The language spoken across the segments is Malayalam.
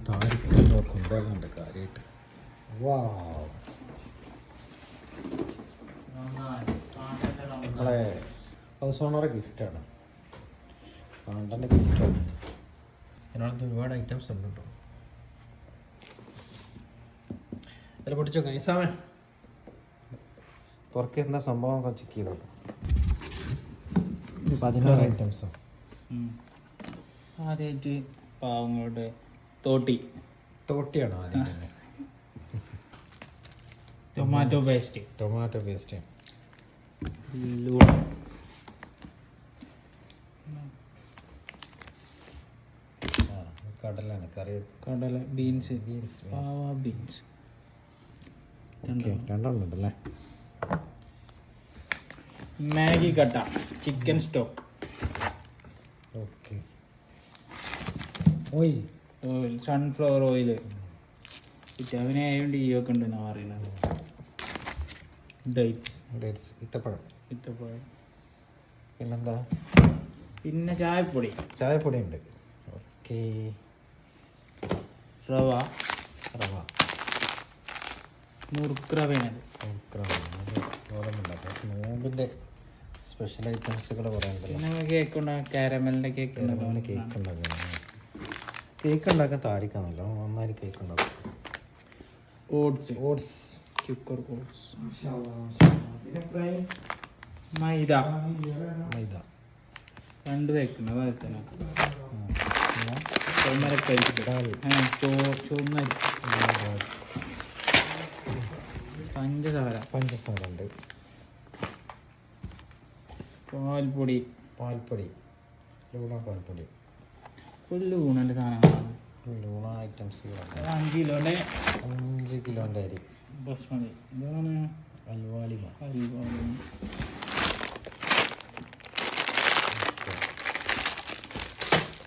താരിക്കുണ്ടോ കൊണ്ടുപോകുന്നുണ്ട് കാര്യമായിട്ട്. വാ നമ്മളെ ഹൗസ് ഓണറെ ഗിഫ്റ്റാണ്, പാണ്ടൻ്റെ ഗിഫ്റ്റാണ്. അതിനകത്ത് ഒരുപാട് ഐറ്റംസ് ഉണ്ട് കേട്ടോ. അതിൽ പൊട്ടിച്ചോ കൈസാമേ, പുറത്ത് എന്താ സംഭവം ചെക്ക് ചെയ്തോട്ടോ. 16 ഐറ്റംസോ. ആദ്യമായിട്ട് പാവങ്ങളുടെ തോട്ടിയാണോ ആദ്യം തന്നെ? ടൊമാറ്റോ പേസ്റ്റ് കടലാണ് കടല ബീൻസ് രണ്ടെണ്ണം ഉണ്ടല്ലേ. മാഗി കട്ട chicken stock. Okay. Oil sunflower oil വിറ്റാമിനെ ആയതുകൊണ്ട് ഈ ഒക്കെ ഉണ്ടെന്നാണ് പറയുന്നത്. ഡേറ്റ്സ് ഇത്തപ്പഴം. പിന്നെന്താ? പിന്നെ ചായപ്പൊടി ഉണ്ട്. ഓക്കെ. റവ നോമ്പിൻ്റെ സ്പെഷ്യൽ ഐറ്റംസുകൾ പറയാനുണ്ടല്ലോ. പിന്നെ കേക്ക് ഉണ്ടാകും, കാരമലിൻ്റെ കേക്ക് ഉണ്ടാക്കാൻ താരിക്കാണല്ലോ, നന്നായി കേക്ക് ഉണ്ടാക്കും. ഓട്സ് മൈദ 2 വെക്കണം. അതായത് തന്നെ പഞ്ചസാര ഉണ്ട്. പാൽപ്പൊടി ലൂണൻ്റെ സാധനങ്ങളാണ്. ലൂണ ഐറ്റംസ് 5 കിലോൻ്റെ അരി ബസ്മതി. ഇതാണ് അൽവാലിമ.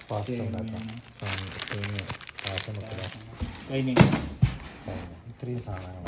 പാസ്ത ഉണ്ടാക്കാം. ഇത്രയും സാധനങ്ങൾ